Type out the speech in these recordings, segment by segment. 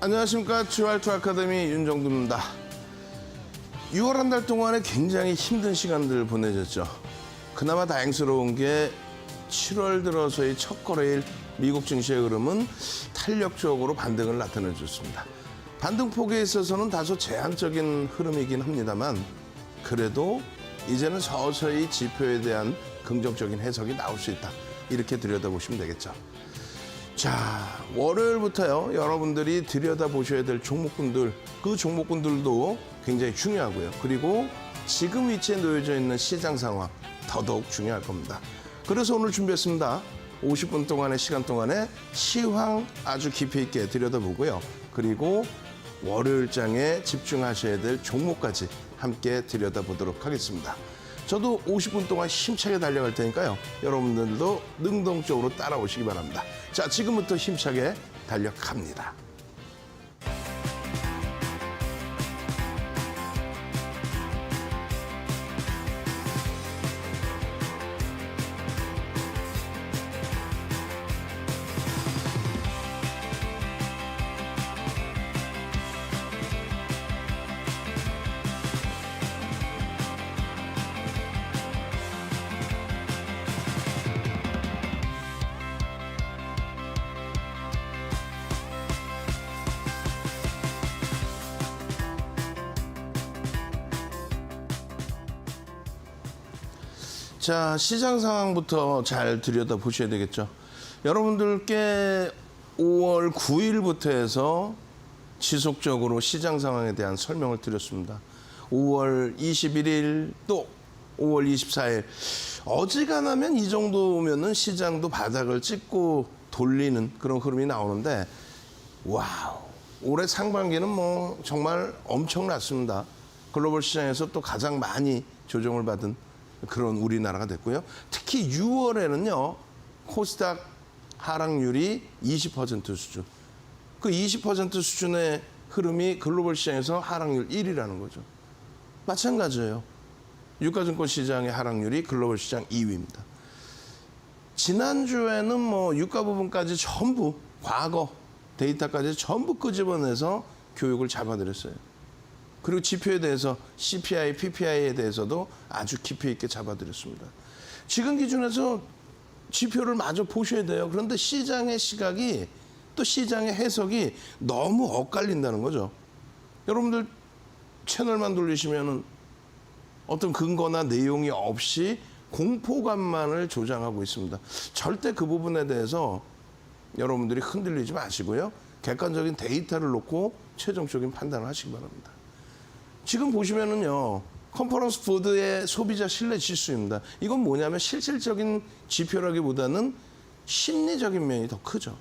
안녕하십니까. 주알투 아카데미 윤정두입니다. 6월 한 달 동안에 굉장히 힘든 시간들 보내셨죠. 그나마 다행스러운 게 7월 들어서의 첫 거래일 미국 증시의 흐름은 탄력적으로 반등을 나타내줬습니다. 반등폭에 있어서는 다소 제한적인 흐름이긴 합니다만 그래도 이제는 서서히 지표에 대한 긍정적인 해석이 나올 수 있다. 이렇게 들여다보시면 되겠죠. 자, 월요일부터요. 여러분들이 들여다보셔야 될 종목군들, 그 종목군들도 굉장히 중요하고요. 그리고 지금 위치에 놓여져 있는 시장 상황 더더욱 중요할 겁니다. 그래서 오늘 준비했습니다. 50분 동안의 시간 동안에 시황 아주 깊이 있게 들여다보고요. 그리고 월요일장에 집중하셔야 될 종목까지 함께 들여다보도록 하겠습니다. 저도 50분 동안 힘차게 달려갈 테니까요. 여러분들도 능동적으로 따라오시기 바랍니다. 자, 지금부터 힘차게 달려갑니다. 자, 시장 상황부터 잘 들여다보셔야 되겠죠. 여러분들께 5월 9일부터 해서 지속적으로 시장 상황에 대한 설명을 드렸습니다. 5월 21일 또 5월 24일 어지간하면 이 정도면은 시장도 바닥을 찍고 돌리는 그런 흐름이 나오는데 와우, 올해 상반기는 뭐 정말 엄청났습니다. 글로벌 시장에서 또 가장 많이 조정을 받은 그런 우리나라가 됐고요. 특히 6월에는요. 코스닥 하락률이 20% 수준. 그 20% 수준의 흐름이 글로벌 시장에서 하락률 1위라는 거죠. 마찬가지예요. 유가증권 시장의 하락률이 글로벌 시장 2위입니다. 지난주에는 뭐 유가 부분까지 전부 과거 데이터까지 전부 끄집어내서 교육을 잡아드렸어요. 그리고 지표에 대해서 CPI, PPI에 대해서도 아주 깊이 있게 잡아드렸습니다. 지금 기준에서 지표를 마저 보셔야 돼요. 그런데 시장의 시각이 또 시장의 해석이 너무 엇갈린다는 거죠. 여러분들 채널만 돌리시면은 어떤 근거나 내용이 없이 공포감만을 조장하고 있습니다. 절대 그 부분에 대해서 여러분들이 흔들리지 마시고요. 객관적인 데이터를 놓고 최종적인 판단을 하시기 바랍니다. 지금 보시면은요, 컨퍼런스 보드의 소비자 신뢰 지수입니다. 이건 뭐냐면 실질적인 지표라기보다는 심리적인 면이 더 크죠.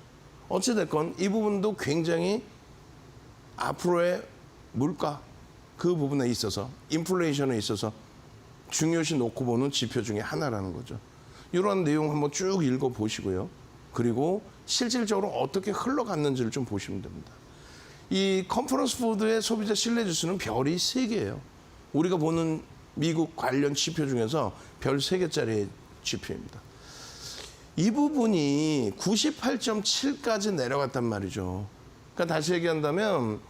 어찌됐건 이 부분도 굉장히 앞으로의 물가 그 부분에 있어서 인플레이션에 있어서 중요시 놓고 보는 지표 중에 하나라는 거죠. 이런 내용 한번 쭉 읽어보시고요. 그리고 실질적으로 어떻게 흘러갔는지를 좀 보시면 됩니다. 이 컨퍼런스 보드의 소비자 신뢰 지수는 별이 3개예요. 우리가 보는 미국 관련 지표 중에서 별 3개짜리 지표입니다. 이 부분이 98.7까지 내려갔단 말이죠. 그러니까 다시 얘기한다면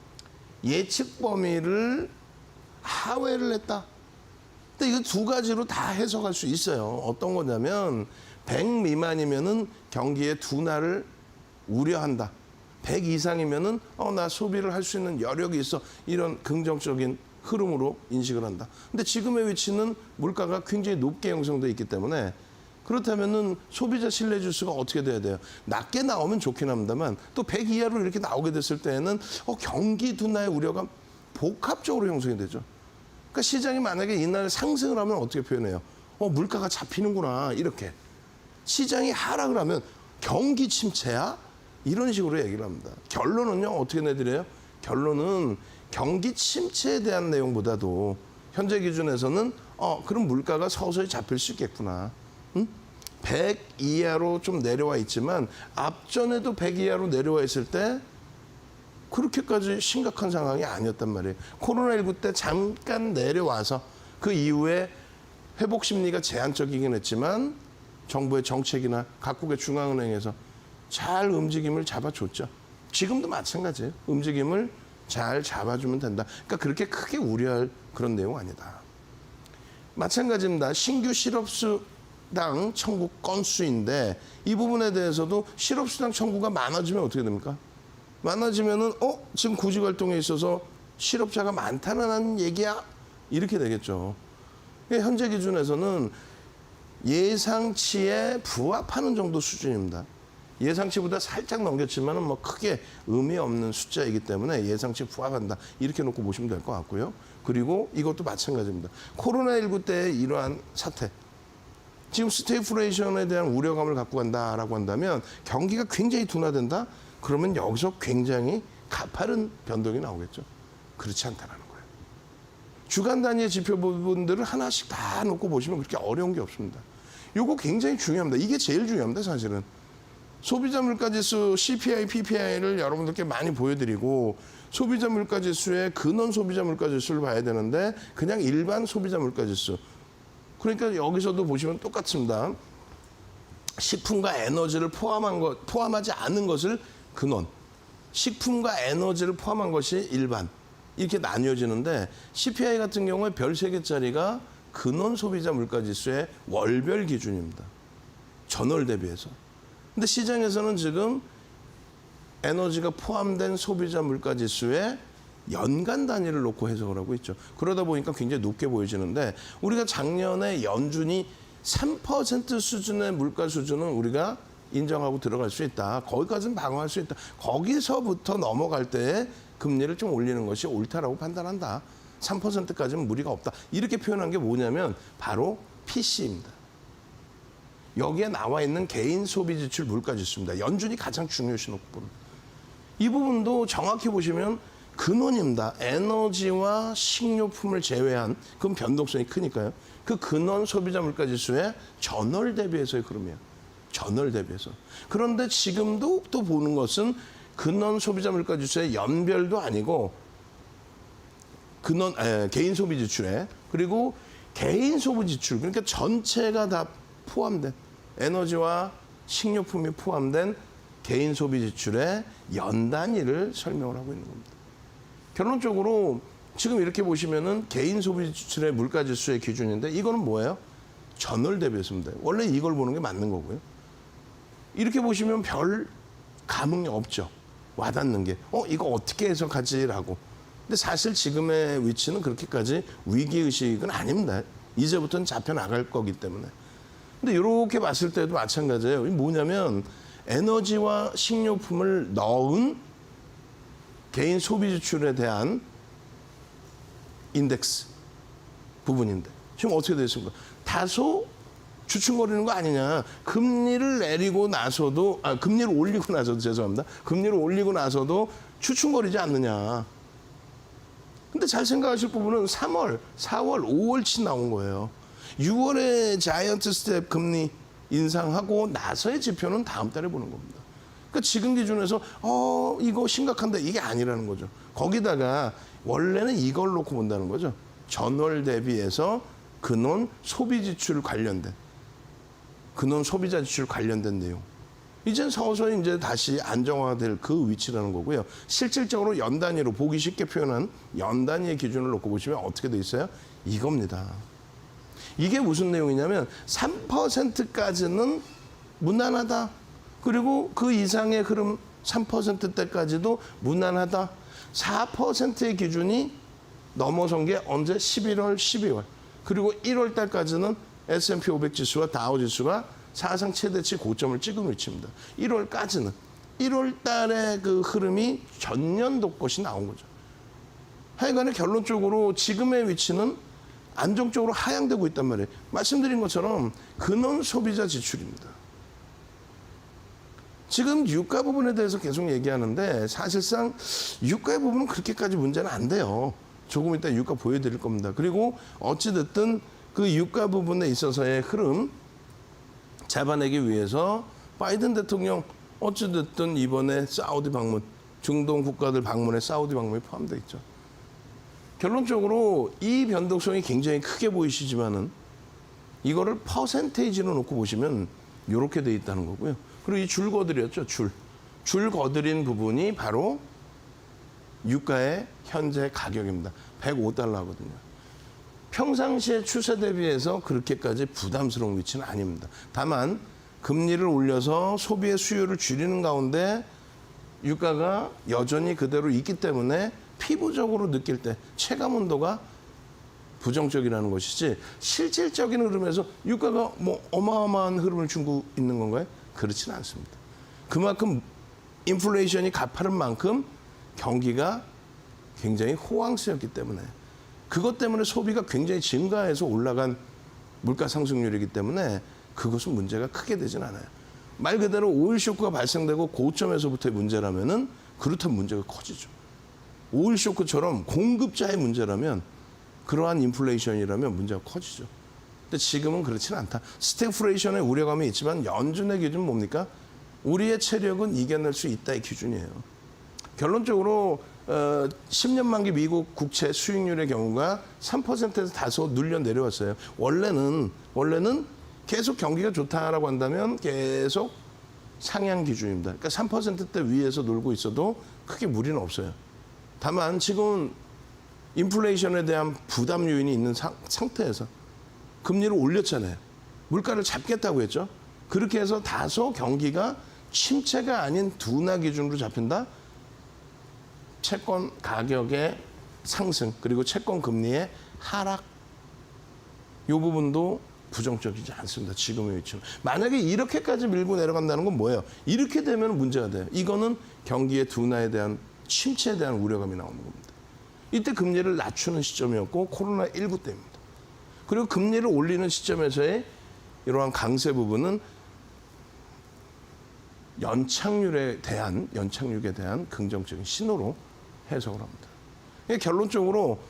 예측 범위를 하회를 했다. 근데 이거 두 가지로 다 해석할 수 있어요. 어떤 거냐면 100 미만이면은 경기의 둔화를 우려한다. 100 이상이면은 나 소비를 할 수 있는 여력이 있어. 이런 긍정적인 흐름으로 인식을 한다. 근데 지금의 위치는 물가가 굉장히 높게 형성되어 있기 때문에 그렇다면은 소비자 신뢰 지수가 어떻게 돼야 돼요? 낮게 나오면 좋긴 합니다만 또 100 이하로 이렇게 나오게 됐을 때에는 경기 둔화의 우려가 복합적으로 형성이 되죠. 그러니까 시장이 만약에 이날 상승을 하면 어떻게 표현해요? 물가가 잡히는구나. 이렇게. 시장이 하락을 하면 경기 침체야? 이런 식으로 얘기를 합니다. 결론은요, 어떻게 내드려요? 결론은 경기 침체에 대한 내용보다도 현재 기준에서는 그럼 물가가 서서히 잡힐 수 있겠구나. 100 이하로 좀 내려와 있지만 앞전에도 100 이하로 내려와 있을 때 그렇게까지 심각한 상황이 아니었단 말이에요. 코로나19 때 잠깐 내려와서 그 이후에 회복 심리가 제한적이긴 했지만 정부의 정책이나 각국의 중앙은행에서 잘 움직임을 잡아줬죠. 지금도 마찬가지예요. 움직임을 잘 잡아주면 된다. 그러니까 그렇게 크게 우려할 그런 내용 아니다. 마찬가지입니다. 신규 실업수당 청구 건수인데 이 부분에 대해서도 실업수당 청구가 많아지면 어떻게 됩니까? 많아지면은 지금 구직 활동에 있어서 실업자가 많다는 얘기야? 이렇게 되겠죠. 현재 기준에서는 예상치에 부합하는 정도 수준입니다. 예상치보다 살짝 넘겼지만은 뭐 크게 의미 없는 숫자이기 때문에 예상치에 부합한다. 이렇게 놓고 보시면 될 것 같고요. 그리고 이것도 마찬가지입니다. 코로나19 때의 이러한 사태. 지금 스태그플레이션에 대한 우려감을 갖고 간다라고 한다면 경기가 굉장히 둔화된다? 그러면 여기서 굉장히 가파른 변동이 나오겠죠. 그렇지 않다라는 거예요. 주간 단위의 지표 부분들을 하나씩 다 놓고 보시면 그렇게 어려운 게 없습니다. 이거 굉장히 중요합니다. 이게 제일 중요합니다, 사실은. 소비자 물가지수 CPI, PPI를 여러분들께 많이 보여드리고 소비자 물가지수의 근원 소비자 물가지수를 봐야 되는데 그냥 일반 소비자 물가지수. 그러니까 여기서도 보시면 똑같습니다. 식품과 에너지를 포함하지 않은 것을 근원, 식품과 에너지를 포함한 것이 일반. 이렇게 나뉘어지는데 CPI 같은 경우에 별 3개짜리가 근원 소비자 물가지수의 월별 기준입니다. 전월 대비해서. 근데 시장에서는 지금 에너지가 포함된 소비자 물가지수의 연간 단위를 놓고 해석을 하고 있죠. 그러다 보니까 굉장히 높게 보여지는데 우리가 작년에 연준이 3% 수준의 물가 수준은 우리가 인정하고 들어갈 수 있다. 거기까지는 방어할 수 있다. 거기서부터 넘어갈 때에 금리를 좀 올리는 것이 옳다라고 판단한다. 3%까지는 무리가 없다. 이렇게 표현한 게 뭐냐면 바로 PC입니다. 여기에 나와 있는 개인 소비 지출 물가 지수입니다. 연준이 가장 중요시 놓고 보는. 이 부분도 정확히 보시면 근원입니다. 에너지와 식료품을 제외한 그건 변동성이 크니까요. 그 근원 소비자 물가 지수의 전월 대비해서의 흐름이에요. 전월 대비해서. 그런데 지금도 또 보는 것은 근원 소비자 물가 지수의 연별도 아니고 개인 소비 지출에 그리고 개인 소비 지출 그러니까 전체가 다 포함된 에너지와 식료품이 포함된 개인 소비 지출의 연 단위를 설명을 하고 있는 겁니다. 결론적으로 지금 이렇게 보시면은 개인 소비 지출의 물가 지수의 기준인데 이거는 뭐예요? 전월 대비해서입니다. 원래 이걸 보는 게 맞는 거고요. 이렇게 보시면 별 감흥이 없죠. 와닿는 게 이거 어떻게 해석하지라고. 근데 사실 지금의 위치는 그렇게까지 위기의식은 아닙니다. 이제부터는 잡혀 나갈 거기 때문에. 근데 이렇게 봤을 때도 마찬가지예요. 뭐냐면 에너지와 식료품을 넣은 개인 소비 지출에 대한 인덱스 부분인데 지금 어떻게 되겠습니까? 다소 주춤거리는 거 아니냐. 금리를 올리고 나서도 죄송합니다. 금리를 올리고 나서도 주춤거리지 않느냐. 근데 잘 생각하실 부분은 3월, 4월, 5월치 나온 거예요. 6월에 자이언트 스텝 금리 인상하고 나서의 지표는 다음 달에 보는 겁니다. 그러니까 지금 기준에서 이거 심각한데 이게 아니라는 거죠. 거기다가 원래는 이걸 놓고 본다는 거죠. 전월 대비해서 근원 소비 지출 관련된 근원 소비자 지출 관련된 내용. 이젠 서서히 이제 다시 안정화될 그 위치라는 거고요. 실질적으로 연 단위로 보기 쉽게 표현한 연 단위의 기준을 놓고 보시면 어떻게 돼 있어요? 이겁니다. 이게 무슨 내용이냐면 3%까지는 무난하다. 그리고 그 이상의 흐름 3%대까지도 무난하다. 4%의 기준이 넘어선 게 언제? 11월, 12월. 그리고 1월 달까지는 S&P 500 지수와 다우 지수가 사상 최대치 고점을 찍은 위치입니다. 1월까지는. 1월 달에 그 흐름이 전년도 것이 나온 거죠. 하여간에 결론적으로 지금의 위치는 안정적으로 하향되고 있단 말이에요. 말씀드린 것처럼 근원 소비자 지출입니다. 지금 유가 부분에 대해서 계속 얘기하는데 사실상 유가의 부분은 그렇게까지 문제는 안 돼요. 조금 이따 유가 보여드릴 겁니다. 그리고 어찌됐든 그 유가 부분에 있어서의 흐름 잡아내기 위해서 바이든 대통령 어찌됐든 이번에 사우디 방문, 중동 국가들 방문에 사우디 방문이 포함되어 있죠. 결론적으로 이 변동성이 굉장히 크게 보이시지만은 이거를 퍼센테이지로 놓고 보시면 이렇게 돼 있다는 거고요. 그리고 이 줄 거드렸죠, 줄. 줄 거드린 부분이 바로 유가의 현재 가격입니다. 105달러거든요. 평상시의 추세 대비해서 그렇게까지 부담스러운 위치는 아닙니다. 다만 금리를 올려서 소비의 수요를 줄이는 가운데 유가가 여전히 그대로 있기 때문에 피부적으로 느낄 때 체감 온도가 부정적이라는 것이지 실질적인 흐름에서 유가가 뭐 어마어마한 흐름을 주고 있는 건가요? 그렇지는 않습니다. 그만큼 인플레이션이 가파른 만큼 경기가 굉장히 호황스럽기 때문에 그것 때문에 소비가 굉장히 증가해서 올라간 물가 상승률이기 때문에 그것은 문제가 크게 되진 않아요. 말 그대로 오일 쇼크가 발생되고 고점에서부터의 문제라면은 그렇다면 문제가 커지죠. 오일 쇼크처럼 공급자의 문제라면 그러한 인플레이션이라면 문제가 커지죠. 근데 지금은 그렇지는 않다. 스태그플레이션의 우려감이 있지만 연준의 기준은 뭡니까? 우리의 체력은 이겨낼 수 있다의 기준이에요. 결론적으로 10년 만기 미국 국채 수익률의 경우가 3%에서 다소 눌려 내려왔어요. 원래는 계속 경기가 좋다라고 한다면 계속 상향 기준입니다. 그러니까 3%대 위에서 놀고 있어도 크게 무리는 없어요. 다만 지금 인플레이션에 대한 부담 요인이 있는 상태에서 금리를 올렸잖아요. 물가를 잡겠다고 했죠. 그렇게 해서 다소 경기가 침체가 아닌 둔화 기준으로 잡힌다. 채권 가격의 상승 그리고 채권 금리의 하락 이 부분도 부정적이지 않습니다. 지금의 위치는. 만약에 이렇게까지 밀고 내려간다는 건 뭐예요? 이렇게 되면 문제가 돼요. 이거는 경기의 둔화에 대한 침체에 대한 우려감이 나오는 겁니다. 이때 금리를 낮추는 시점이었고 코로나19 때입니다. 그리고 금리를 올리는 시점에서의 이러한 강세 부분은 연착륙에 대한 긍정적인 신호로 해석을 합니다. 결론적으로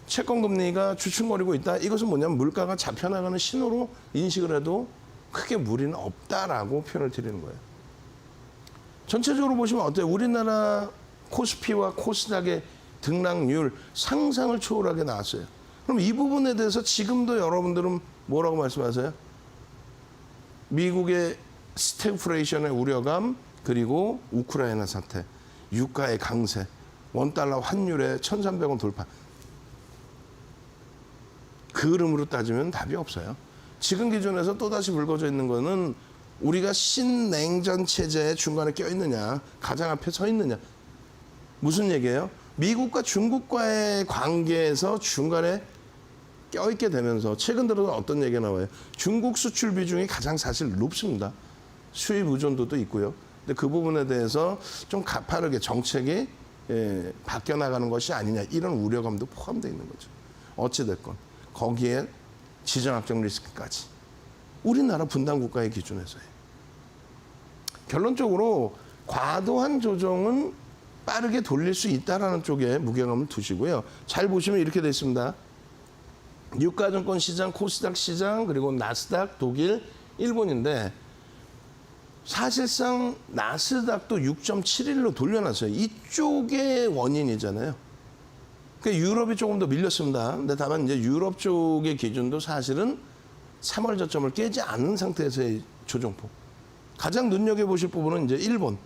채권 금리가 주춤거리고 있다. 이것은 뭐냐면 물가가 잡혀나가는 신호로 인식을 해도 크게 무리는 없다라고 표현을 드리는 거예요. 전체적으로 보시면 어때요? 우리나라 코스피와 코스닥의 등락률 상상을 초월하게 나왔어요. 그럼 이 부분에 대해서 지금도 여러분들은 뭐라고 말씀하세요? 미국의 스태그플레이션의 우려감 그리고 우크라이나 사태, 유가의 강세, 원달러 환율의 1,300원 돌파. 그 흐름으로 따지면 답이 없어요. 지금 기준에서 또다시 불거져 있는 거는 우리가 신냉전 체제의 중간에 껴있느냐, 가장 앞에 서 있느냐. 무슨 얘기예요? 미국과 중국과의 관계에서 중간에 껴있게 되면서 최근 들어서 어떤 얘기가 나와요? 중국 수출 비중이 가장 사실 높습니다. 수입 의존도도 있고요. 근데 그 부분에 대해서 좀 가파르게 정책이 바뀌어 나가는 것이 아니냐 이런 우려감도 포함되어 있는 거죠. 어찌됐건 거기에 지정학적 리스크까지 우리나라 분단 국가의 기준에서요. 결론적으로 과도한 조정은 빠르게 돌릴 수 있다라는 쪽에 무게감을 두시고요. 잘 보시면 이렇게 돼 있습니다. 유가증권 시장, 코스닥 시장, 그리고 나스닥, 독일, 일본인데 사실상 나스닥도 6.71로 돌려놨어요. 이쪽의 원인이잖아요. 그러니까 유럽이 조금 더 밀렸습니다. 근데 다만 이제 유럽 쪽의 기준도 사실은 3월 저점을 깨지 않은 상태에서의 조정폭. 가장 눈여겨보실 부분은 이제 일본.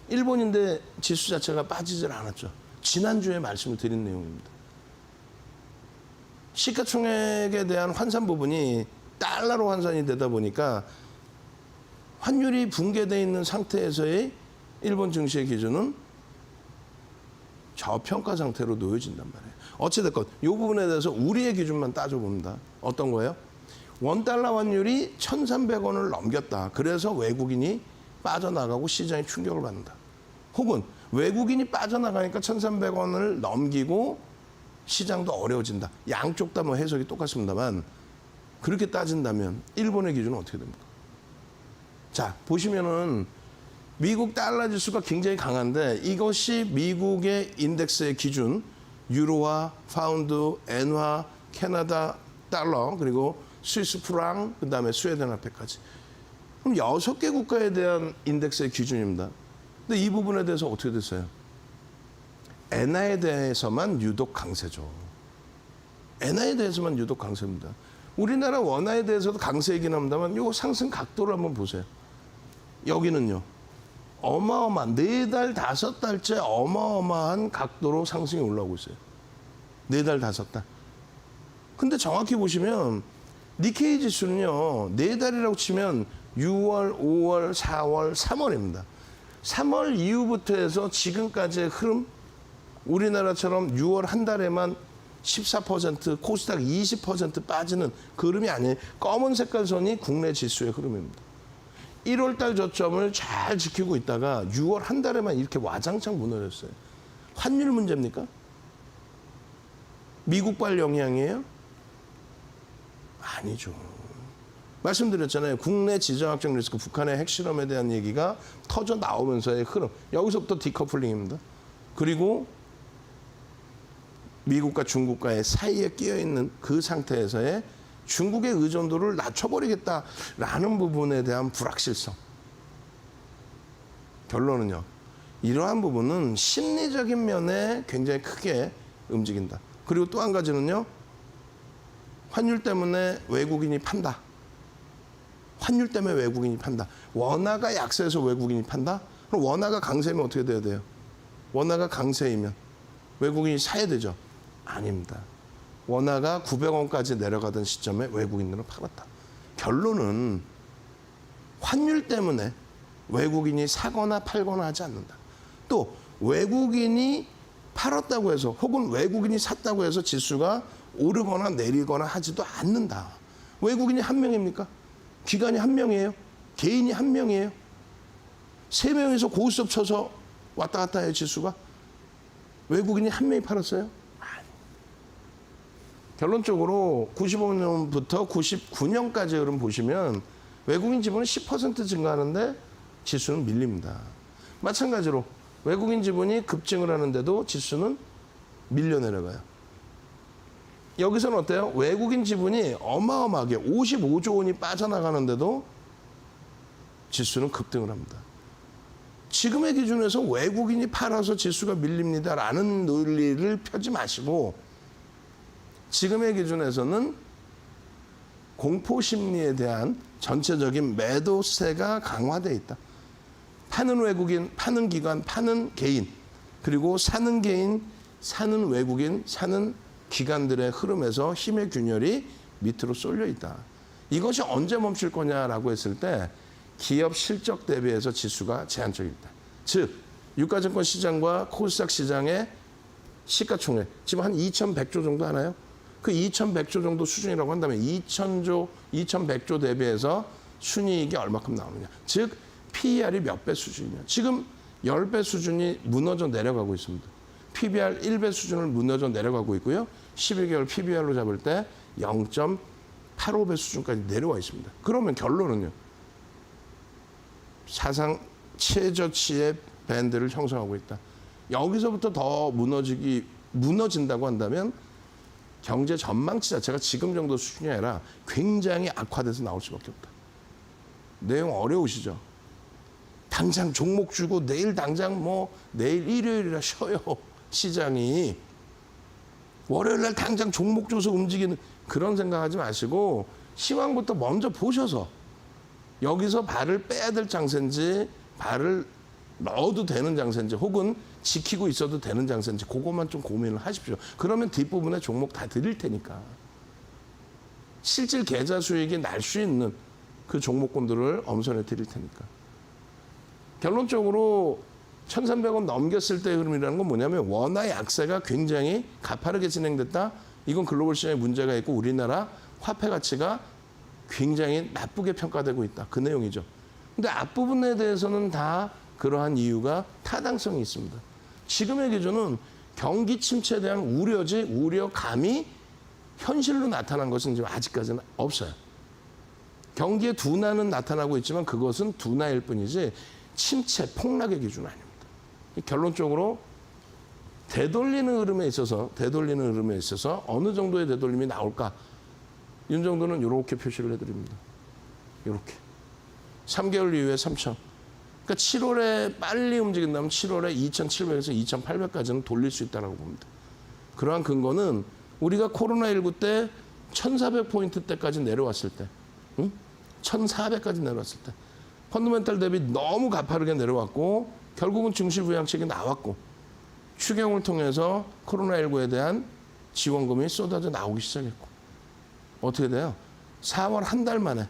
일본인데 지수 자체가 빠지질 않았죠. 지난주에 말씀을 드린 내용입니다. 시가총액에 대한 환산 부분이 달러로 환산이 되다 보니까 환율이 붕괴되어 있는 상태에서의 일본 증시의 기준은 저평가 상태로 놓여진단 말이에요. 어찌됐건 이 부분에 대해서 우리의 기준만 따져봅니다. 어떤 거예요? 원달러 환율이 1,300원을 넘겼다. 그래서 외국인이 빠져나가고 시장에 충격을 받는다. 혹은 외국인이 빠져나가니까 1,300원을 넘기고 시장도 어려워진다. 양쪽 다 뭐 해석이 똑같습니다만 그렇게 따진다면 일본의 기준은 어떻게 됩니까? 자, 보시면은 미국 달러 지수가 굉장히 강한데 이것이 미국의 인덱스의 기준 유로화, 파운드, 엔화, 캐나다 달러 그리고 스위스 프랑 그다음에 스웨덴 화폐까지. 그럼 6개 국가에 대한 인덱스의 기준입니다. 근데 이 부분에 대해서 어떻게 됐어요? 엔화에 대해서만 유독 강세죠. 엔화에 대해서만 유독 강세입니다. 우리나라 원화에 대해서도 강세이긴 합니다만 이 상승 각도를 한번 보세요. 여기는요. 어마어마한 4달, 5달째 어마어마한 각도로 상승이 올라오고 있어요. 4달, 5달. 근데 정확히 보시면 니케이 지수는요. 4달이라고 치면 6월, 5월, 4월, 3월입니다. 3월 이후부터 해서 지금까지의 흐름, 우리나라처럼 6월 한 달에만 14%, 코스닥 20% 빠지는 그 흐름이 아니에요. 검은 색깔 선이 국내 지수의 흐름입니다. 1월 달 저점을 잘 지키고 있다가 6월 한 달에만 이렇게 와장창 무너졌어요. 환율 문제입니까? 미국발 영향이에요? 아니죠. 말씀드렸잖아요. 국내 지정학적 리스크, 북한의 핵실험에 대한 얘기가 터져 나오면서의 흐름. 여기서부터 디커플링입니다. 그리고 미국과 중국과의 사이에 끼어있는 그 상태에서의 중국의 의존도를 낮춰버리겠다라는 부분에 대한 불확실성. 결론은요. 이러한 부분은 심리적인 면에 굉장히 크게 움직인다. 그리고 또 한 가지는요. 환율 때문에 외국인이 판다. 환율 때문에 외국인이 판다. 원화가 약세해서 외국인이 판다? 그럼 원화가 강세면 어떻게 돼야 돼요? 원화가 강세이면 외국인이 사야 되죠? 아닙니다. 원화가 900원까지 내려가던 시점에 외국인들은 팔았다. 결론은 환율 때문에 외국인이 사거나 팔거나 하지 않는다. 또 외국인이 팔았다고 해서 혹은 외국인이 샀다고 해서 지수가 오르거나 내리거나 하지도 않는다. 외국인이 한 명입니까? 기관이 한 명이에요? 개인이 한 명이에요? 3명이서 고스톱 쳐서 왔다 갔다 해요, 지수가? 외국인이 한 명이 팔았어요? 결론적으로 95년부터 99년까지 흐름 보시면 외국인 지분은 10% 증가하는데 지수는 밀립니다. 마찬가지로 외국인 지분이 급증을 하는데도 지수는 밀려 내려가요. 여기서는 어때요? 외국인 지분이 어마어마하게 55조 원이 빠져나가는데도 지수는 급등을 합니다. 지금의 기준에서 외국인이 팔아서 지수가 밀립니다라는 논리를 펴지 마시고 지금의 기준에서는 공포 심리에 대한 전체적인 매도세가 강화되어 있다. 파는 외국인, 파는 기관, 파는 개인, 그리고 사는 개인, 사는 외국인, 사는 기관들의 흐름에서 힘의 균열이 밑으로 쏠려 있다. 이것이 언제 멈출 거냐라고 했을 때 기업 실적 대비해서 지수가 제한적이다. 즉 유가증권 시장과 코스닥 시장의 시가총액 지금 한 2,100조 정도 하나요? 그 2,100조 정도 수준이라고 한다면 2,100조 대비해서 순이익이 얼마큼 나오느냐. 즉 PER이 몇 배 수준이냐. 지금 10배 수준이 무너져 내려가고 있습니다. PBR 1배 수준을 무너져 내려가고 있고요. 12개월 PBR로 잡을 때 0.85배 수준까지 내려와 있습니다. 그러면 결론은요. 사상 최저치의 밴드를 형성하고 있다. 여기서부터 더 무너진다고 한다면 경제 전망치 자체가 지금 정도 수준이 아니라 굉장히 악화돼서 나올 수밖에 없다. 내용 어려우시죠? 당장 종목 주고 내일 당장 내일 일요일이라 쉬어요. 시장이. 월요일 날 당장 종목 줘서 움직이는 그런 생각하지 마시고 시황부터 먼저 보셔서 여기서 발을 빼야 될 장세인지 발을 넣어도 되는 장세인지 혹은 지키고 있어도 되는 장세인지 그것만 좀 고민을 하십시오. 그러면 뒷부분에 종목 다 드릴 테니까. 실질 계좌 수익이 날 수 있는 그 종목군들을 엄선해 드릴 테니까. 결론적으로 1,300원 넘겼을 때의 흐름이라는 건 뭐냐면 원화 약세가 굉장히 가파르게 진행됐다. 이건 글로벌 시장에 문제가 있고 우리나라 화폐 가치가 굉장히 나쁘게 평가되고 있다. 그 내용이죠. 근데 앞부분에 대해서는 다 그러한 이유가 타당성이 있습니다. 지금의 기준은 경기 침체에 대한 우려지 우려감이 현실로 나타난 것은 지금 아직까지는 없어요. 경기의 둔화는 나타나고 있지만 그것은 둔화일 뿐이지 침체, 폭락의 기준은 아닙니다. 결론적으로 되돌리는 흐름에 있어서 어느 정도의 되돌림이 나올까? 이 정도는 이렇게 표시를 해드립니다. 이렇게. 3개월 이후에 3,000. 그러니까 7월에 빨리 움직인다면 7월에 2,700에서 2,800까지는 돌릴 수 있다고 봅니다. 그러한 근거는 우리가 코로나19 때 1,400포인트 때까지 내려왔을 때, 1,400까지 내려왔을 때, 펀더멘탈 대비 너무 가파르게 내려왔고 결국은 증시 부양책이 나왔고 추경을 통해서 코로나19에 대한 지원금이 쏟아져 나오기 시작했고 어떻게 돼요? 4월 한 달 만에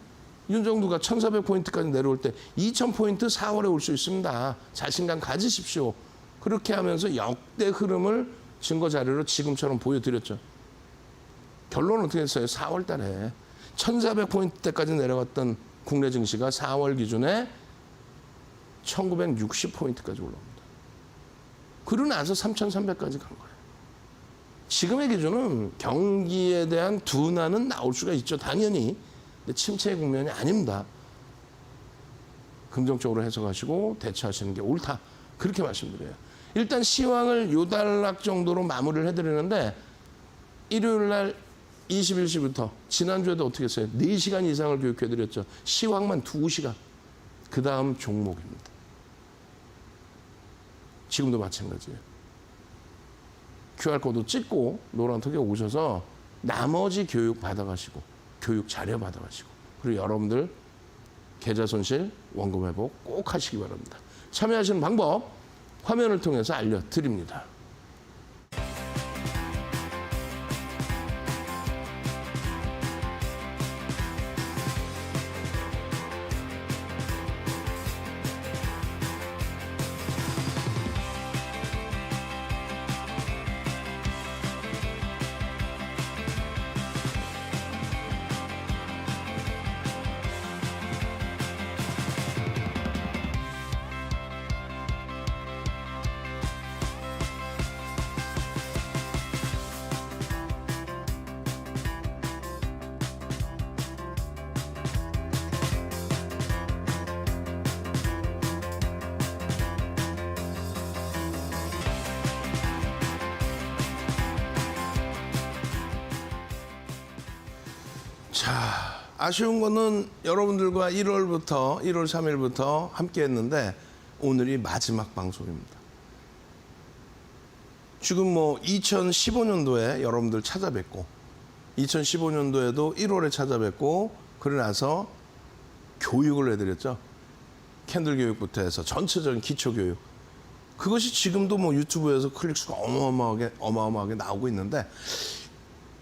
윤정두가 1,400포인트까지 내려올 때 2,000포인트 4월에 올 수 있습니다. 자신감 가지십시오. 그렇게 하면서 역대 흐름을 증거 자료로 지금처럼 보여드렸죠. 결론은 어떻게 됐어요? 4월 달에 1,400포인트대까지 내려갔던 국내 증시가 4월 기준에 1,960포인트까지 올라옵니다. 그러고 나서 3,300까지 간 거예요. 지금의 기준은 경기에 대한 둔화는 나올 수가 있죠. 당연히. 근데 침체의 국면이 아닙니다. 긍정적으로 해석하시고 대처하시는 게 옳다. 그렇게 말씀드려요. 일단 시황을 요단락 정도로 마무리를 해드리는데 일요일 날 21시부터 지난주에도 어떻게 했어요? 4시간 이상을 교육해드렸죠. 시황만 2시간. 그 다음 종목입니다. 지금도 마찬가지예요. QR코드 찍고 노란톡에 오셔서 나머지 교육 받아가시고 교육 자료 받아가시고 그리고 여러분들 계좌 손실 원금 회복 꼭 하시기 바랍니다. 참여하시는 방법 화면을 통해서 알려드립니다. 자, 아쉬운 거는 여러분들과 1월 3일부터 함께 했는데 오늘이 마지막 방송입니다. 지금 뭐 2015년도에 여러분들 찾아뵙고 2015년도에도 1월에 찾아뵙고 그러고 나서 교육을 해드렸죠. 캔들 교육부터 해서 전체적인 기초 교육. 그것이 지금도 뭐 유튜브에서 클릭수가 어마어마하게 나오고 있는데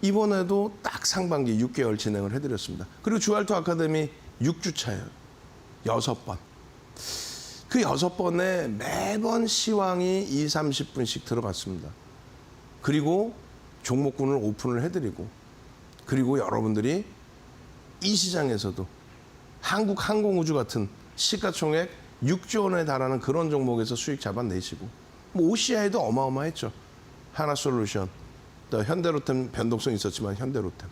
이번에도 딱 상반기 6개월 진행을 해드렸습니다. 그리고 주알토 아카데미 6주차예요. 6번. 그 6번에 매번 시황이 20, 30분씩 들어갔습니다. 그리고 종목군을 오픈을 해드리고 그리고 여러분들이 이 시장에서도 한국항공우주 같은 시가총액 6조 원에 달하는 그런 종목에서 수익 잡아내시고 뭐 OCI도 어마어마했죠. 하나솔루션, 또 현대로템 변동성이 있었지만 현대로템,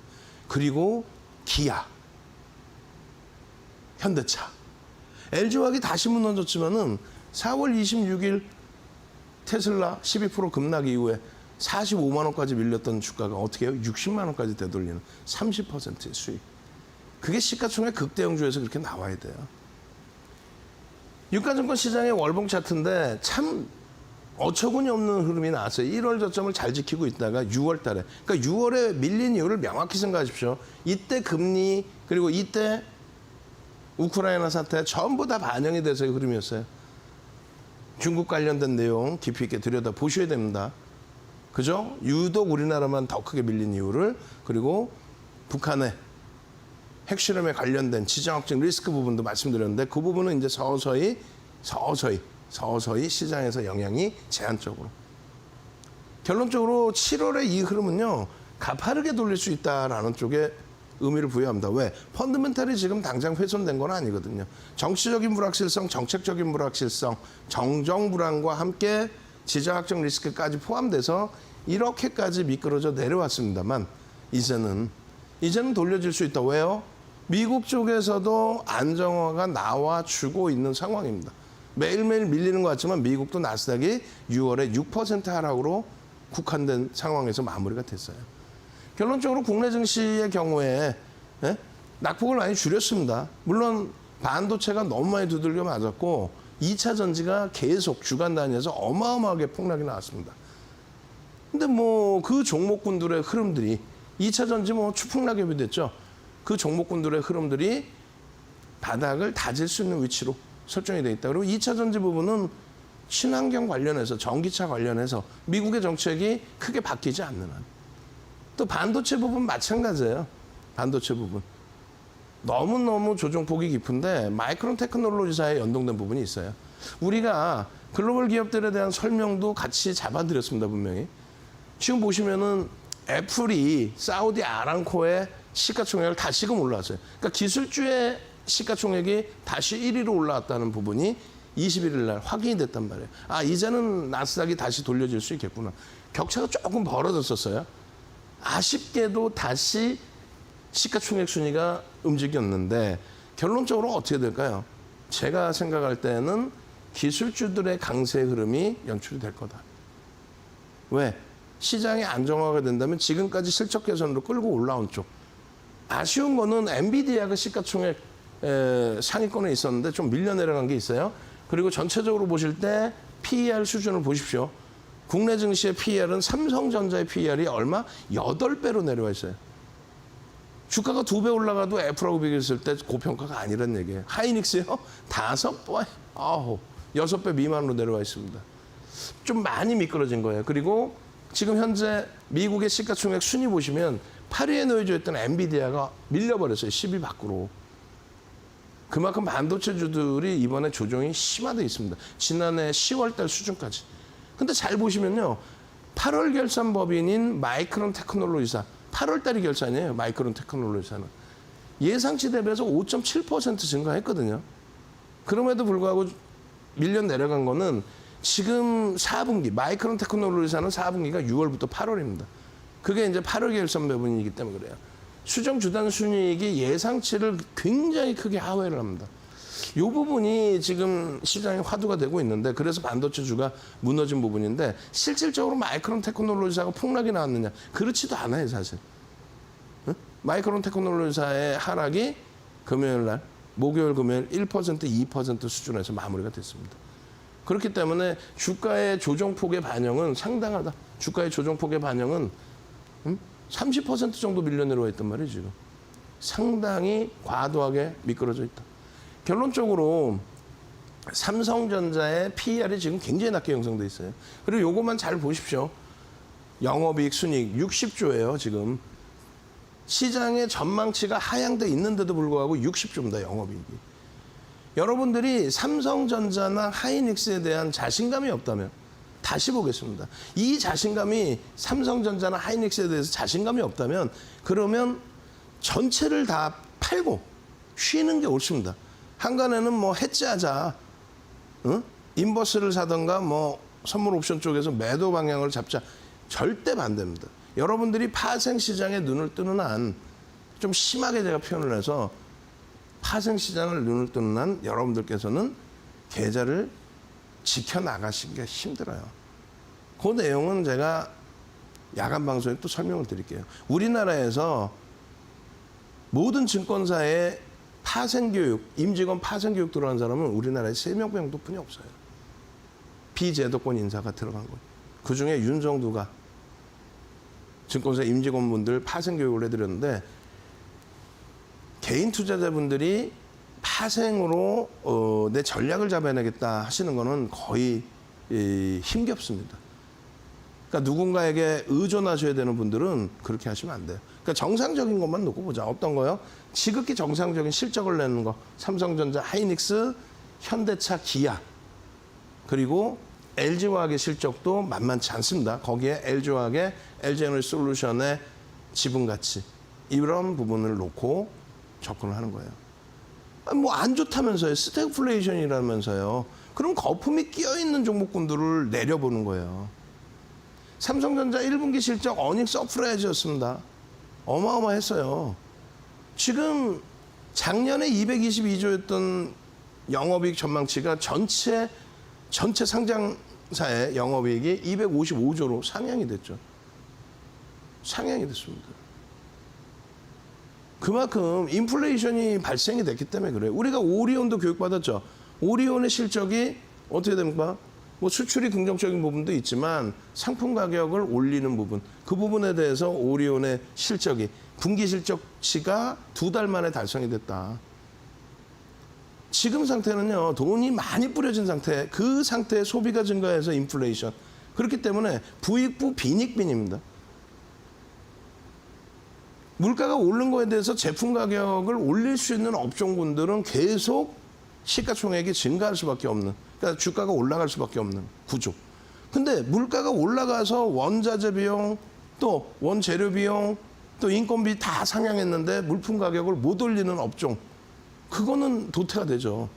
그리고 기아, 현대차, LG화학이 다시 무너졌지만은 4월 26일 테슬라 12% 급락 이후에 45만 원까지 밀렸던 주가가 어떻게 해요? 60만 원까지 되돌리는 30%의 수익. 그게 시가총액 극대형주에서 그렇게 나와야 돼요. 유가증권 시장의 월봉 차트인데 참 어처구니 없는 흐름이 나왔어요. 1월 저점을 잘 지키고 있다가 6월 달에. 그러니까 6월에 밀린 이유를 명확히 생각하십시오. 이때 금리 그리고 이때 우크라이나 사태 전부 다 반영이 돼서의 흐름이었어요. 중국 관련된 내용 깊이 있게 들여다보셔야 됩니다. 그죠? 유독 우리나라만 더 크게 밀린 이유를, 그리고 북한의 핵실험에 관련된 지정학적 리스크 부분도 말씀드렸는데 그 부분은 이제 서서히 시장에서 영향이 제한적으로. 결론적으로 7월의 이 흐름은요, 가파르게 돌릴 수 있다라는 쪽에 의미를 부여합니다. 왜? 펀더멘탈이 지금 당장 훼손된 건 아니거든요. 정치적인 불확실성, 정책적인 불확실성, 정정 불안과 함께 지정학적 리스크까지 포함돼서 이렇게까지 미끄러져 내려왔습니다만 이제는 돌려질 수 있다. 왜요? 미국 쪽에서도 안정화가 나와주고 있는 상황입니다. 매일매일 밀리는 것 같지만 미국도 나스닥이 6월에 6% 하락으로 국한된 상황에서 마무리가 됐어요. 결론적으로 국내 증시의 경우에 낙폭을 많이 줄였습니다. 물론 반도체가 너무 많이 두들겨 맞았고 2차 전지가 계속 주간 단위에서 어마어마하게 폭락이 나왔습니다. 근데 뭐 그 종목군들의 흐름들이 2차 전지 뭐 추풍낙엽이 됐죠. 그 종목군들의 흐름들이 바닥을 다질 수 있는 위치로 설정이 되어 있다. 그리고 2차 전지 부분은 친환경 관련해서 전기차 관련해서 미국의 정책이 크게 바뀌지 않는 한. 또 반도체 부분 마찬가지예요. 반도체 부분. 너무너무 조정폭이 깊은데 마이크론 테크놀로지사에 연동된 부분이 있어요. 우리가 글로벌 기업들에 대한 설명도 같이 잡아드렸습니다, 분명히. 지금 보시면은 애플이 사우디 아람코의 시가총액을 다시금 올라왔어요. 그러니까 기술주의 시가총액이 다시 1위로 올라왔다는 부분이 21일 날 확인이 됐단 말이에요. 아, 이제는 나스닥이 다시 돌려질 수 있겠구나. 격차가 조금 벌어졌었어요. 아쉽게도 다시 시가총액 순위가 움직였는데 결론적으로 어떻게 될까요? 제가 생각할 때는 기술주들의 강세 흐름이 연출이 될 거다. 왜? 시장이 안정화가 된다면 지금까지 실적 개선으로 끌고 올라온 쪽. 아쉬운 거는 엔비디아가 시가총액 상위권에 있었는데 좀 밀려 내려간 게 있어요. 그리고 전체적으로 보실 때 PER 수준을 보십시오. 국내 증시의 PER은 삼성전자의 PER이 얼마? 8배로 내려와 있어요. 주가가 2배 올라가도 애플하고 비교했을 때 고평가가 아니란 얘기예요. 하이닉스요? 5배, 6배 미만으로 내려와 있습니다. 좀 많이 미끄러진 거예요. 그리고 지금 현재 미국의 시가총액 순위 보시면 8위에 놓여져 있던 엔비디아가 밀려버렸어요. 10위 밖으로. 그만큼 반도체주들이 이번에 조정이 심화되어 있습니다. 지난해 10월 달 수준까지. 근데 잘 보시면요. 8월 결산 법인인 마이크론 테크놀로지사. 8월 달이 결산이에요. 마이크론 테크놀로지사는. 예상치 대비해서 5.7% 증가했거든요. 그럼에도 불구하고 밀려 내려간 거는 지금 4분기, 마이크론 테크놀로지사는 4분기가 6월부터 8월입니다. 그게 이제 8월 결산 배분이기 때문에 그래요. 수정 주단 순이익이 예상치를 굉장히 크게 하회를 합니다. 이 부분이 지금 시장에 화두가 되고 있는데 그래서 반도체주가 무너진 부분인데 실질적으로 마이크론 테크놀로지사가 폭락이 나왔느냐? 그렇지도 않아요, 사실. 응? 마이크론 테크놀로지사의 하락이 금요일 날, 목요일, 금요일 1%, 2% 수준에서 마무리가 됐습니다. 그렇기 때문에 주가의 조정폭의 반영은 상당하다. 주가의 조정폭의 반영은 30% 정도 밀려 내려와 있단 말이에요, 지금. 상당히 과도하게 미끄러져 있다. 결론적으로 삼성전자의 PER이 지금 굉장히 낮게 형성돼 있어요. 그리고 요것만 잘 보십시오. 영업이익, 순이익 60조예요, 지금. 시장의 전망치가 하향돼 있는데도 불구하고 60조입니다, 영업이익이. 여러분들이 삼성전자나 하이닉스에 대한 자신감이 없다면 다시 보겠습니다. 이 자신감이 삼성전자나 하이닉스에 대해서 자신감이 없다면 그러면 전체를 다 팔고 쉬는 게 옳습니다. 한간에는 뭐 해지하자, 인버스를 사던가 뭐 선물 옵션 쪽에서 매도 방향을 잡자. 절대 반대입니다. 여러분들이 파생 시장에 눈을 뜨는 한 좀 심하게 제가 표현을 해서 파생 시장을 눈을 뜨는 한 여러분들께서는 계좌를 지켜나가시기가 힘들어요. 그 내용은 제가 야간 방송에 또 설명을 드릴게요. 우리나라에서 모든 증권사에 파생교육, 임직원 파생교육 들어간 사람은 우리나라에 3명 정도뿐이 없어요. 비제도권 인사가 들어간 거예요. 그중에 윤정두가 증권사 임직원분들 파생교육을 해드렸는데 개인 투자자분들이 파생으로 내 전략을 잡아내겠다 하시는 거는 거의 힘겹습니다. 그러니까 누군가에게 의존하셔야 되는 분들은 그렇게 하시면 안 돼요. 그러니까 정상적인 것만 놓고 보자. 어떤 거요? 지극히 정상적인 실적을 내는 거. 삼성전자, 하이닉스, 현대차, 기아. 그리고 LG화학의 실적도 만만치 않습니다. 거기에 LG화학의 LG에너지솔루션의 지분 가치. 이런 부분을 놓고 접근을 하는 거예요. 뭐 안 좋다면서요. 스태그플레이션이라면서요. 그럼 거품이 끼어있는 종목군들을 내려보는 거예요. 삼성전자 1분기 실적 어닝 서프라이즈였습니다. 어마어마했어요. 지금 작년에 222조였던 영업이익 전망치가 전체 상장사의 영업이익이 255조로 상향이 됐죠. 상향이 됐습니다. 그만큼 인플레이션이 발생이 됐기 때문에 그래요. 우리가 오리온도 교육받았죠. 오리온의 실적이 어떻게 됩니까? 뭐 수출이 긍정적인 부분도 있지만 상품 가격을 올리는 부분, 그 부분에 대해서 오리온의 실적이 분기 실적치가 2달 만에 달성이 됐다. 지금 상태는요, 돈이 많이 뿌려진 상태, 그 상태에 소비가 증가해서 인플레이션. 그렇기 때문에 부익부 빈익빈입니다. 물가가 오른 거에 대해서 제품 가격을 올릴 수 있는 업종군들은 계속 시가총액이 증가할 수밖에 없는, 그러니까 주가가 올라갈 수밖에 없는 구조. 근데 물가가 올라가서 원자재 비용, 또 원재료 비용, 또 인건비 다 상향했는데 물품 가격을 못 올리는 업종, 그거는 도태가 되죠.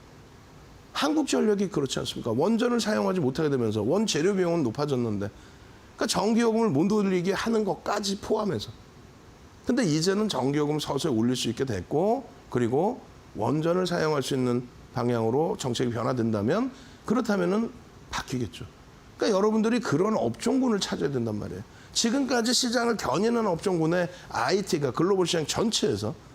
한국전력이 그렇지 않습니까? 원전을 사용하지 못하게 되면서 원재료 비용은 높아졌는데, 그러니까 전기요금을 못 올리게 하는 것까지 포함해서. 근데 이제는 전기요금 서서히 올릴 수 있게 됐고, 그리고 원전을 사용할 수 있는 방향으로 정책이 변화된다면, 그렇다면은 바뀌겠죠. 그러니까 여러분들이 그런 업종군을 찾아야 된단 말이에요. 지금까지 시장을 견인하는 업종군의 IT가 글로벌 시장 전체에서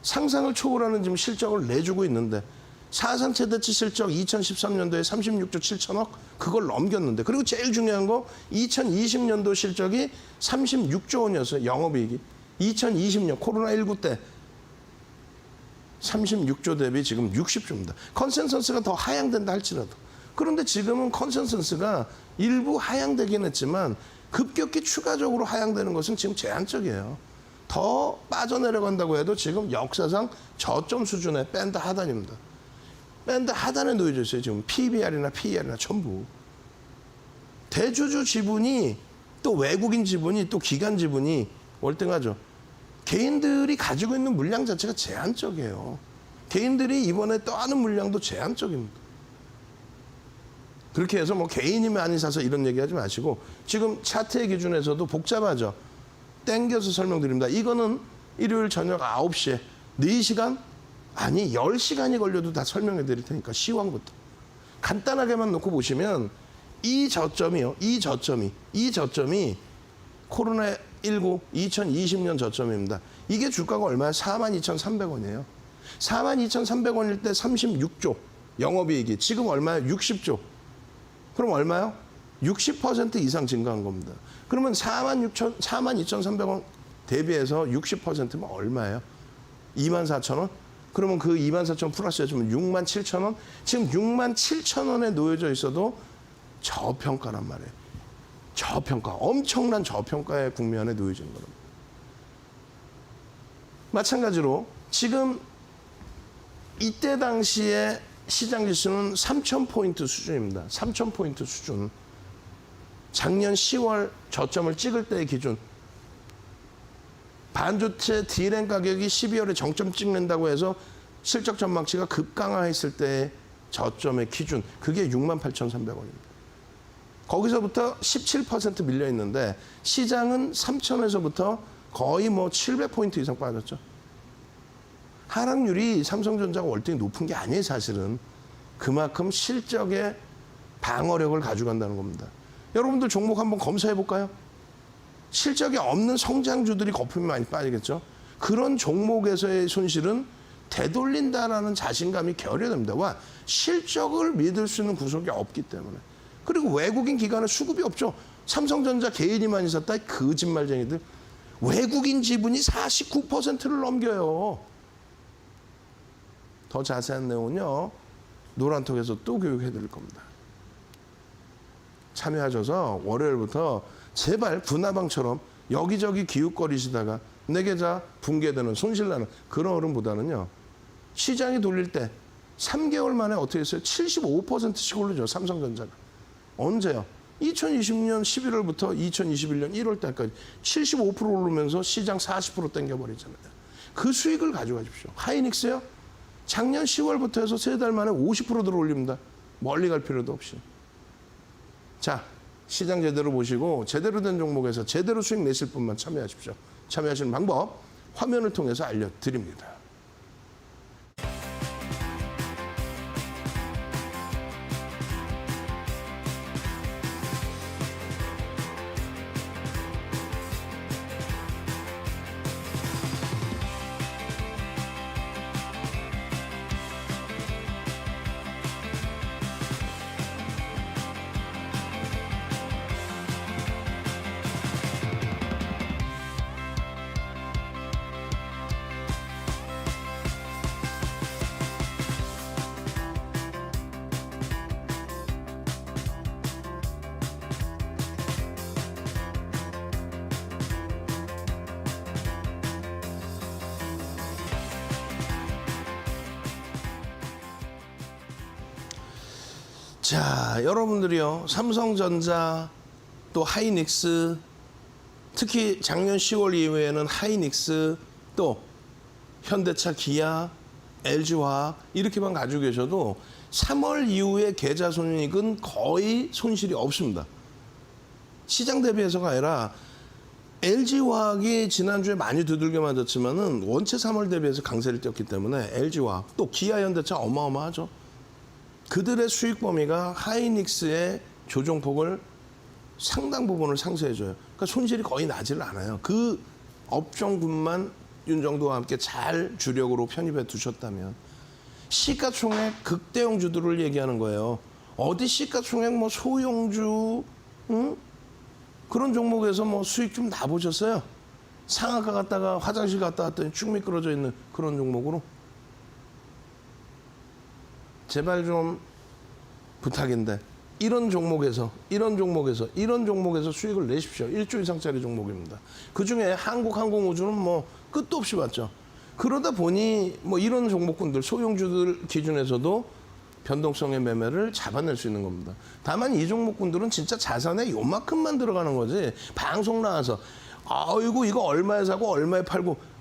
상상을 초월하는 지금 실적을 내주고 있는데, 사상 최대치 실적 2013년도에 36조 7천억 그걸 넘겼는데, 그리고 제일 중요한 거 2020년도 실적이 36조 원이었어요. 영업이익이 2020년 코로나19 때 36조 대비 지금 60조입니다. 컨센서스가 더 하향된다 할지라도. 그런데 지금은 컨센서스가 일부 하향되긴 했지만 급격히 추가적으로 하향되는 것은 지금 제한적이에요. 더 빠져내려간다고 해도 지금 역사상 저점 수준의 밴드 하단입니다. 밴드 하단에 놓여져 있어요. 지금 PBR이나 PER이나 전부. 대주주 지분이, 또 외국인 지분이, 또 기관 지분이 월등하죠. 개인들이 가지고 있는 물량 자체가 제한적이에요. 개인들이 이번에 떠하는 물량도 제한적입니다. 그렇게 해서 뭐 개인이 많이 사서 이런 얘기하지 마시고, 지금 차트의 기준에서도 복잡하죠. 땡겨서 설명드립니다. 이거는 일요일 저녁 9시에 4시간? 아니 10시간이 걸려도 다 설명해 드릴 테니까 시황부터. 간단하게만 놓고 보시면 이 저점이요. 이 저점이 코로나19 2020년 저점입니다. 이게 주가가 얼마야? 42,300원이에요. 42,300원일 때 36조 영업이익이, 지금 얼마야? 60조. 그럼 얼마요? 60% 이상 증가한 겁니다. 그러면 42,300원 대비해서 60%면 얼마예요? 24,000원? 그러면 그 24,000원 플러스 해주면 67,000원? 지금 67,000원에 놓여져 있어도 저평가란 말이에요. 저평가. 엄청난 저평가의 국면에 놓여진 겁니다. 마찬가지로 지금 이때 당시에 시장 지수는 3,000포인트 수준입니다. 3,000포인트 수준. 작년 10월 저점을 찍을 때의 기준. 반도체 D램 가격이 12월에 정점 찍는다고 해서 실적 전망치가 급강화했을 때의 저점의 기준. 그게 68,300원입니다. 거기서부터 17% 밀려 있는데 시장은 3,000에서부터 거의 뭐 700포인트 이상 빠졌죠. 하락률이 삼성전자가 월등히 높은 게 아니에요, 사실은. 그만큼 실적의 방어력을 가져간다는 겁니다. 여러분들 종목 한번 검사해 볼까요? 실적이 없는 성장주들이 거품이 많이 빠지겠죠. 그런 종목에서의 손실은 되돌린다라는 자신감이 결여됩니다. 와, 실적을 믿을 수 있는 구석이 없기 때문에. 그리고 외국인 기관은 수급이 없죠. 삼성전자 개인이 많이 샀다, 거짓말쟁이들. 외국인 지분이 49%를 넘겨요. 더 자세한 내용은요, 노란톡에서 또 교육해 드릴 겁니다. 참여하셔서 월요일부터 제발 분화방처럼 여기저기 기웃거리시다가 내 계좌 붕괴되는, 손실나는 그런 흐름보다는요, 시장이 돌릴 때 3개월 만에 어떻게 했어요? 75%씩 오르죠, 삼성전자가. 언제요? 2020년 11월부터 2021년 1월 달까지 75% 오르면서 시장 40% 땡겨버리잖아요. 그 수익을 가져가십시오. 하이닉스요? 작년 10월부터 해서 3달 만에 50% 들어올립니다. 멀리 갈 필요도 없이. 자, 시장 제대로 보시고 제대로 된 종목에서 제대로 수익 내실 분만 참여하십시오. 참여하시는 방법 화면을 통해서 알려드립니다. 자, 여러분들이요. 삼성전자 또 하이닉스 특히 작년 10월 이후에는 하이닉스 또 현대차, 기아, LG화학 이렇게만 가지고 계셔도 3월 이후에 계좌 손익은 거의 손실이 없습니다. 시장 대비해서가 아니라 LG화학이 지난주에 많이 두들겨 맞았지만은 원체 3월 대비해서 강세를 띄었기 때문에 LG화학 또 기아, 현대차 어마어마하죠. 그들의 수익 범위가 하이닉스의 조정폭을 상당 부분을 상쇄해줘요. 그러니까 손실이 거의 나지를 않아요. 그 업종군만 윤정도와 함께 잘 주력으로 편입해 두셨다면 시가총액 극대형주들을 얘기하는 거예요. 어디 시가총액 뭐 소형주 그런 종목에서 뭐 수익 좀 나보셨어요? 상하가 갔다가 화장실 갔다 왔더니 쭉 미끄러져 있는 그런 종목으로 제발 좀 부탁인데 이런 종목에서 수익을 내십시오. 1조 이상짜리 종목입니다. 그중에 한국항공우주는 뭐 끝도 없이 봤죠. 그러다 보니 뭐 이런 종목군들 소형주들 기준에서도 변동성의 매매를 잡아낼 수 있는 겁니다. 다만 이 종목군들은 진짜 자산에 요만큼만 들어가는 거지 방송 나와서 아이고 이거 얼마에 사고 얼마에 팔고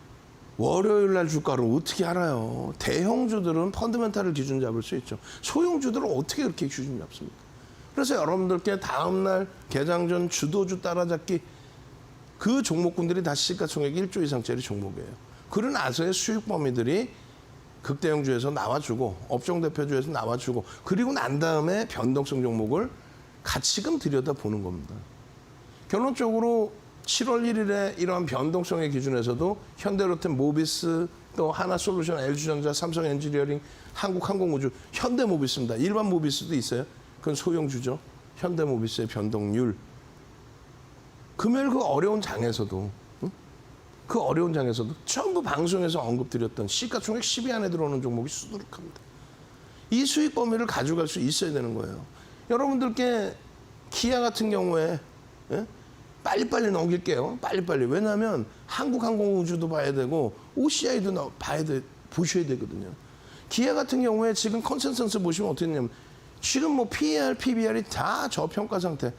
월요일 날 주가를 어떻게 알아요. 대형주들은 펀드멘탈을 기준 잡을 수 있죠. 소형주들은 어떻게 그렇게 기준 잡습니까? 그래서 여러분들께 다음날 개장 전 주도주 따라잡기 그 종목군들이 다 시가총액 1조 이상짜리 종목이에요. 그러고 나서의 수익 범위들이 극대형주에서 나와주고 업종 대표주에서 나와주고 그리고 난 다음에 변동성 종목을 가치금 들여다보는 겁니다. 결론적으로 7월 1일에 이러한 변동성의 기준에서도 현대로템, 모비스, 또 하나솔루션, LG전자, 삼성엔지니어링, 한국항공우주, 현대모비스입니다. 일반 모비스도 있어요. 그건 소형주죠. 현대모비스의 변동률. 금요일 그 어려운 장에서도 전부 방송에서 언급드렸던 시가총액 10위 안에 들어오는 종목이 수두룩합니다. 이 수익 범위를 가져갈 수 있어야 되는 거예요. 여러분들께 기아 같은 경우에 빨리빨리 넘길게요. 빨리빨리. 왜냐하면 한국항공우주도 봐야 되고 OCI도 보셔야 되거든요. 기아 같은 경우에 지금 컨센서스 보시면 어떻게 되냐면 지금 뭐 PER, PBR이 다 저평가 상태.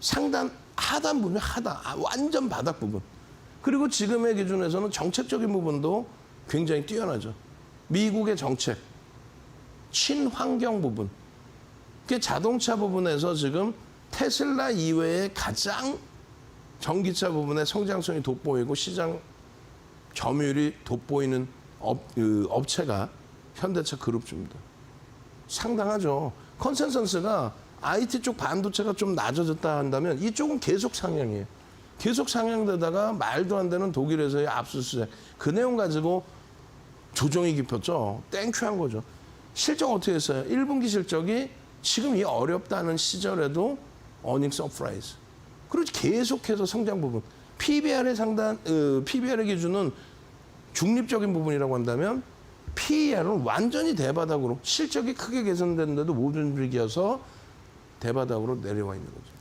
상단, 하단 부분, 완전 바닥 부분. 그리고 지금의 기준에서는 정책적인 부분도 굉장히 뛰어나죠. 미국의 정책, 친환경 부분. 그게 자동차 부분에서 지금 테슬라 이외에 가장 전기차 부분에 성장성이 돋보이고 시장 점유율이 돋보이는 업체가 현대차 그룹주입니다. 상당하죠. 컨센서스가 IT 쪽 반도체가 좀 낮아졌다 한다면 이쪽은 계속 상향이에요. 계속 상향되다가 말도 안 되는 독일에서의 압수수색. 그 내용 가지고 조정이 깊었죠. 땡큐한 거죠. 실적 어떻게 했어요? 1분기 실적이 지금 이 어렵다는 시절에도 어닝 서프라이즈. 그리고 계속해서 성장 부분. PBR의 PBR의 기준은 중립적인 부분이라고 한다면 PER은 완전히 대바닥으로 실적이 크게 개선됐는데도 못 움직여서 대바닥으로 내려와 있는 거죠.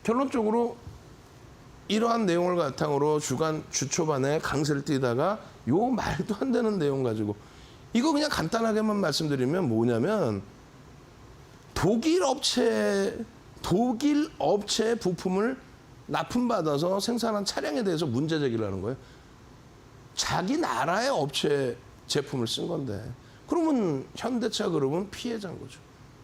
결론적으로 이러한 내용을 바탕으로 주간 주초반에 강세를 띠다가 요 말도 안 되는 내용 가지고 이거 그냥 간단하게만 말씀드리면 뭐냐면 독일 업체 부품을 납품받아서 생산한 차량에 대해서 문제 제기를 하는 거예요. 자기 나라의 업체 제품을 쓴 건데 그러면 현대차 그룹은 피해자인 거죠.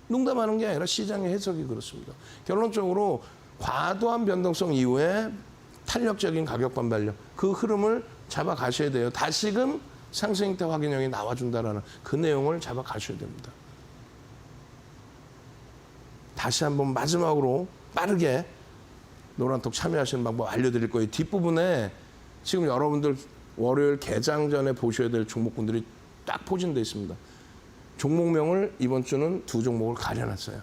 농담하는 게 아니라 시장의 해석이 그렇습니다. 결론적으로 과도한 변동성 이후에 탄력적인 가격 반발력 그 흐름을 잡아가셔야 돼요. 다시금 상승 때 확인형이 나와준다라는 그 내용을 잡아가셔야 됩니다. 다시 한번 마지막으로 빠르게 노란톡 참여하시는 방법 알려드릴 거예요. 뒷부분에 지금 여러분들 월요일 개장 전에 보셔야 될 종목군들이 딱 포진되어 있습니다. 종목명을 이번 주는 2종목을 가려놨어요.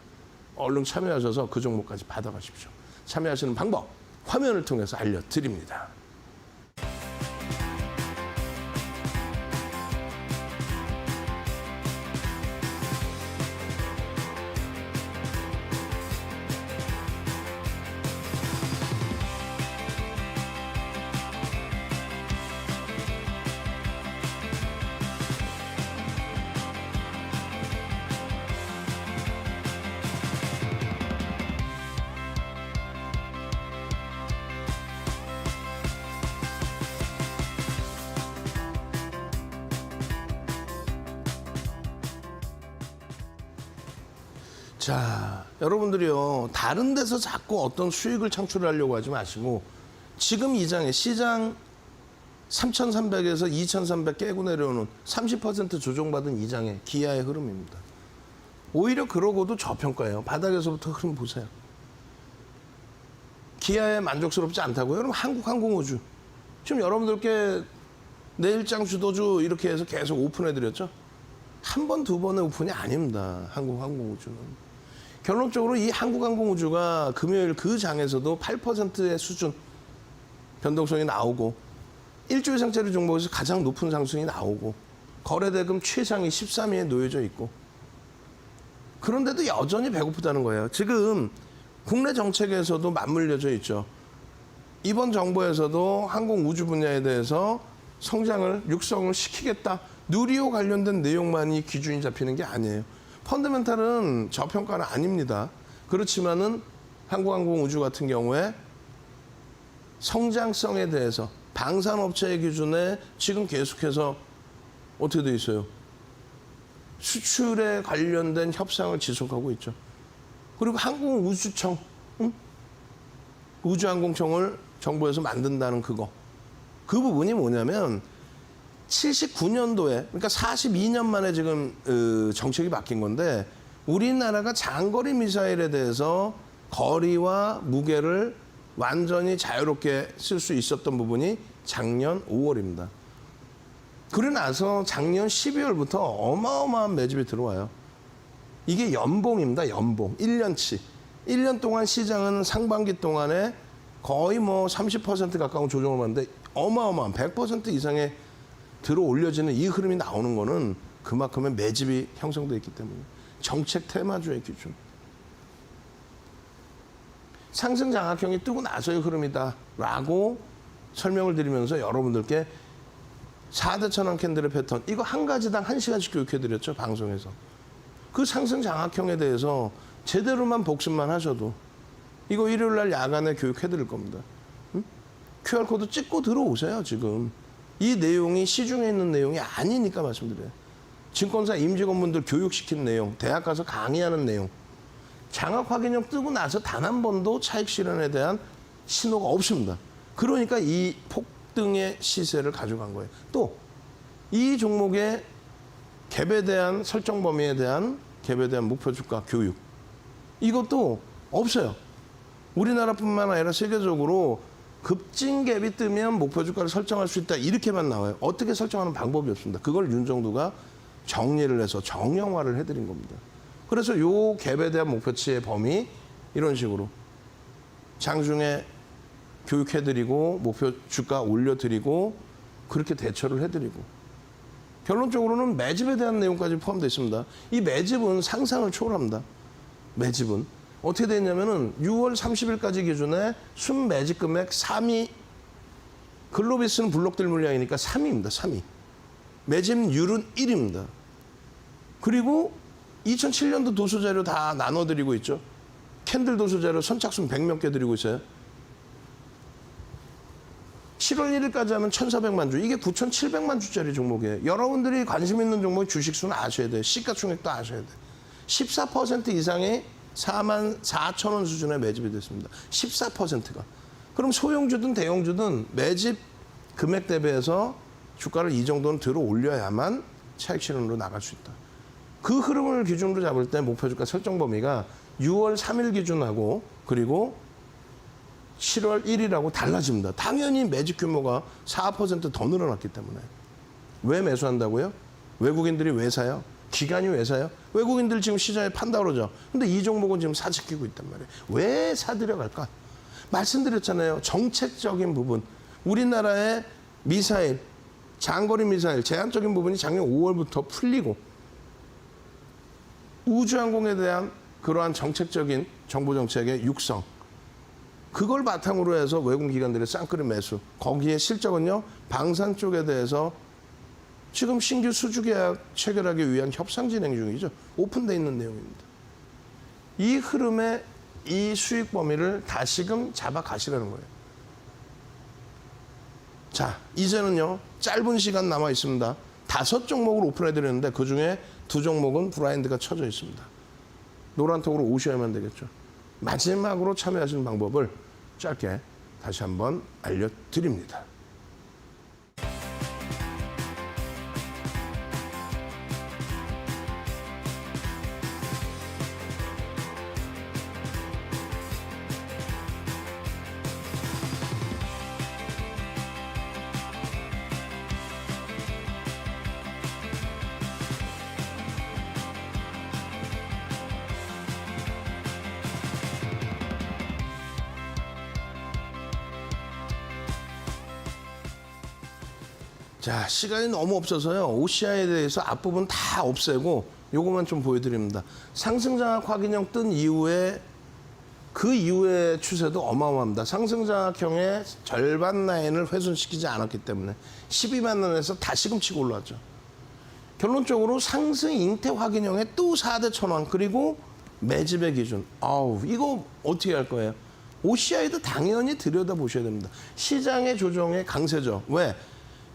얼른 참여하셔서 그 종목까지 받아가십시오. 참여하시는 방법 화면을 통해서 알려드립니다. 자, 여러분들이요. 다른 데서 자꾸 어떤 수익을 창출하려고 하지 마시고 지금 이 장에 시장 3,300에서 2,300 깨고 내려오는 30% 조정받은 이 장의 기아의 흐름입니다. 오히려 그러고도 저평가예요. 바닥에서부터 흐름 보세요. 기아에 만족스럽지 않다고요? 그럼 한국항공우주. 지금 여러분들께 내일장 주도주 이렇게 해서 계속 오픈해드렸죠? 한 번, 두 번의 오픈이 아닙니다. 한국항공우주는. 결론적으로 이 한국항공우주가 금요일 그 장에서도 8%의 수준 변동성이 나오고 일주 이상짜리 종목에서 가장 높은 상승이 나오고 거래대금 최상위 13위에 놓여져 있고 그런데도 여전히 배고프다는 거예요. 지금 국내 정책에서도 맞물려져 있죠. 이번 정부에서도 항공우주 분야에 대해서 성장을 육성을 시키겠다. 누리호 관련된 내용만이 기준이 잡히는 게 아니에요. 펀더멘탈은 저평가는 아닙니다. 그렇지만은 한국항공우주 같은 경우에 성장성에 대해서 방산업체의 기준에 지금 계속해서 어떻게 돼 있어요? 수출에 관련된 협상을 지속하고 있죠. 그리고 항공우주청, 우주항공청을 정부에서 만든다는 그거. 그 부분이 뭐냐면 79년도에, 그러니까 42년 만에 지금 정책이 바뀐 건데 우리나라가 장거리 미사일에 대해서 거리와 무게를 완전히 자유롭게 쓸 수 있었던 부분이 작년 5월입니다. 그러고 나서 작년 12월부터 어마어마한 매집이 들어와요. 이게 연봉입니다. 연봉. 1년치. 1년 동안 시장은 상반기 동안에 거의 뭐 30% 가까운 조정을 받는데 어마어마한 100% 이상의 들어 올려지는 이 흐름이 나오는 거는 그만큼의 매집이 형성되어 있기 때문에 정책 테마주의 기준. 상승 장악형이 뜨고 나서의 흐름이다라고 설명을 드리면서 여러분들께 4대 천왕 캔들의 패턴 이거 한 가지당 1시간씩 교육해드렸죠. 방송에서. 그 상승 장악형에 대해서 제대로만 복습만 하셔도 이거 일요일 날 야간에 교육해드릴 겁니다. QR코드 찍고 들어오세요. 지금. 이 내용이 시중에 있는 내용이 아니니까 말씀드려요. 증권사 임직원분들 교육시킨 내용, 대학 가서 강의하는 내용, 장악 확인형 뜨고 나서 단 한 번도 차익 실현에 대한 신호가 없습니다. 그러니까 이 폭등의 시세를 가져간 거예요. 또 이 종목의 갭에 대한 설정 범위에 대한 갭에 대한 목표 주가 교육 이것도 없어요. 우리나라뿐만 아니라 세계적으로 급진 갭이 뜨면 목표 주가를 설정할 수 있다 이렇게만 나와요. 어떻게 설정하는 방법이 없습니다. 그걸 윤정두가 정리를 해서 정형화를 해드린 겁니다. 그래서 요 갭에 대한 목표치의 범위 이런 식으로 장중에 교육해드리고 목표 주가 올려드리고 그렇게 대처를 해드리고 결론적으로는 매집에 대한 내용까지 포함되어 있습니다. 이 매집은 상상을 초월합니다. 매집은 어떻게 되냐면은 6월 30일까지 기준에 순 매집 금액 3위 글로비스는 블록들 물량이니까 3위입니다. 3위. 매집률은 1위입니다. 그리고 2007년도 도수자료 다 나눠드리고 있죠. 캔들 도수자료 선착순 100몇 개 드리고 있어요. 7월 1일까지 하면 1,400만 주. 이게 9,700만 주짜리 종목이에요. 여러분들이 관심 있는 종목 주식수는 아셔야 돼요. 시가총액도 아셔야 돼요. 14% 이상의 44,000원 수준의 매집이 됐습니다. 14%가. 그럼 소형주든 대형주든 매집 금액 대비해서 주가를 이 정도는 들어 올려야만 차익 실현으로 나갈 수 있다. 그 흐름을 기준으로 잡을 때 목표 주가 설정 범위가 6월 3일 기준하고 그리고 7월 1일하고 달라집니다. 당연히 매집 규모가 4% 더 늘어났기 때문에. 왜 매수한다고요? 외국인들이 왜 사요? 기관이 왜 사요? 외국인들 지금 시장에 판다 그러죠. 근데 이 종목은 지금 사지키고 있단 말이에요. 왜 사들여 갈까? 말씀드렸잖아요. 정책적인 부분. 우리나라의 미사일, 장거리 미사일, 제한적인 부분이 작년 5월부터 풀리고 우주항공에 대한 그러한 정책적인 정부 정책의 육성. 그걸 바탕으로 해서 외국 기관들의 쌍끌이 매수. 거기에 실적은요. 방산 쪽에 대해서 지금 신규 수주 계약 체결하기 위한 협상 진행 중이죠. 오픈되어 있는 내용입니다. 이 흐름의 이 수익 범위를 다시금 잡아 가시라는 거예요. 자, 이제는요. 짧은 시간 남아 있습니다. 5 종목을 오픈해 드렸는데 그중에 2 종목은 브라인드가 쳐져 있습니다. 노란톡으로 오셔야만 되겠죠. 마지막으로 참여하시는 방법을 짧게 다시 한번 알려드립니다. 자, 시간이 너무 없어서요. OCI에 대해서 앞부분 다 없애고 요것만 좀 보여드립니다. 상승장악 확인형 뜬 이후에 그 이후의 추세도 어마어마합니다. 상승장악형의 절반 라인을 훼손시키지 않았기 때문에 12만 원에서 다시금 치고 올라왔죠. 결론적으로 상승 잉태 확인형의 또 4대 1,000원 그리고 매집의 기준. 아우 이거 어떻게 할 거예요? OCI도 당연히 들여다보셔야 됩니다. 시장의 조정의 강세죠. 왜?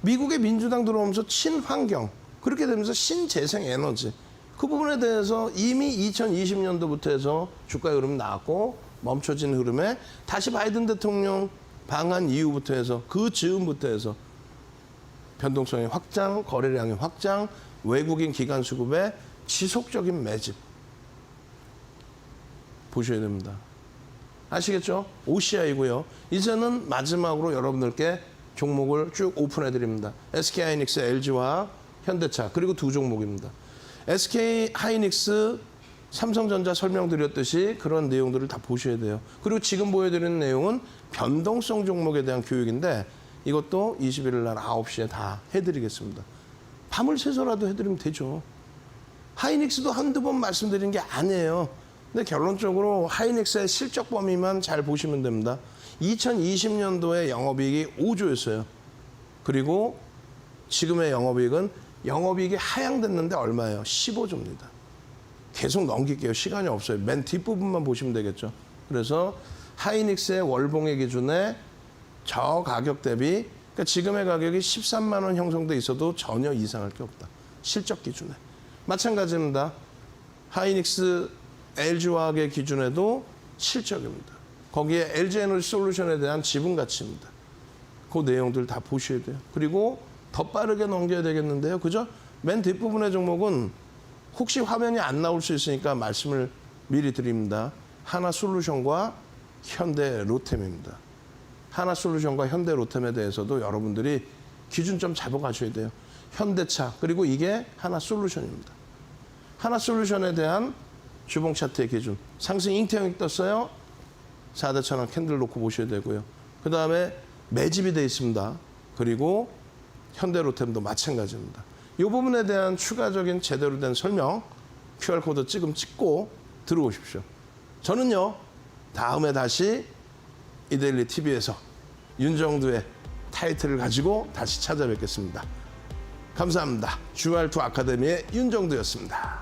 미국의 민주당 들어오면서 친환경 그렇게 되면서 신재생에너지 그 부분에 대해서 이미 2020년도부터 해서 주가 흐름이 나왔고 멈춰진 흐름에 다시 바이든 대통령 방한 이후부터 해서 그 즈음부터 해서 변동성의 확장, 거래량의 확장, 외국인 기관 수급의 지속적인 매집 보셔야 됩니다. 아시겠죠? OCI고요. 이제는 마지막으로 여러분들께 종목을 쭉 오픈해 드립니다. SK하이닉스, LG화학, 현대차 그리고 두 종목입니다. SK하이닉스, 삼성전자 설명드렸듯이 그런 내용들을 다 보셔야 돼요. 그리고 지금 보여드리는 내용은 변동성 종목에 대한 교육인데 이것도 21일 날 9시에 다 해드리겠습니다. 밤을 새서라도 해드리면 되죠. 하이닉스도 한두 번 말씀드린 게 아니에요. 근데 결론적으로 하이닉스의 실적 범위만 잘 보시면 됩니다. 2020년도에 영업이익이 5조였어요. 그리고 지금의 영업이익이 하향됐는데 얼마예요? 15조입니다. 계속 넘길게요. 시간이 없어요. 맨 뒷부분만 보시면 되겠죠. 그래서 하이닉스의 월봉의 기준에 저 가격 대비 그러니까 지금의 가격이 13만 원 형성돼 있어도 전혀 이상할 게 없다. 실적 기준에. 마찬가지입니다. 하이닉스 LG화학의 기준에도 실적입니다. 거기에 LG에너지솔루션에 대한 지분 가치입니다. 그 내용들 다 보셔야 돼요. 그리고 더 빠르게 넘겨야 되겠는데요. 그죠? 맨 뒷부분의 종목은 혹시 화면이 안 나올 수 있으니까 말씀을 미리 드립니다. 하나솔루션과 현대로템입니다. 하나솔루션과 현대로템에 대해서도 여러분들이 기준점 잡아가셔야 돼요. 현대차 그리고 이게 하나솔루션입니다. 하나솔루션에 대한 주봉 차트의 기준. 상승 잉태형이 떴어요. 4대 1,000원 캔들 놓고 보셔야 되고요. 그 다음에 매집이 돼 있습니다. 그리고 현대로템도 마찬가지입니다. 이 부분에 대한 추가적인 제대로 된 설명 QR코드 찍고 들어오십시오. 저는요. 다음에 다시 이데일리 TV에서 윤정두의 타이틀을 가지고 다시 찾아뵙겠습니다. 감사합니다. 주알투 아카데미의 윤정두였습니다.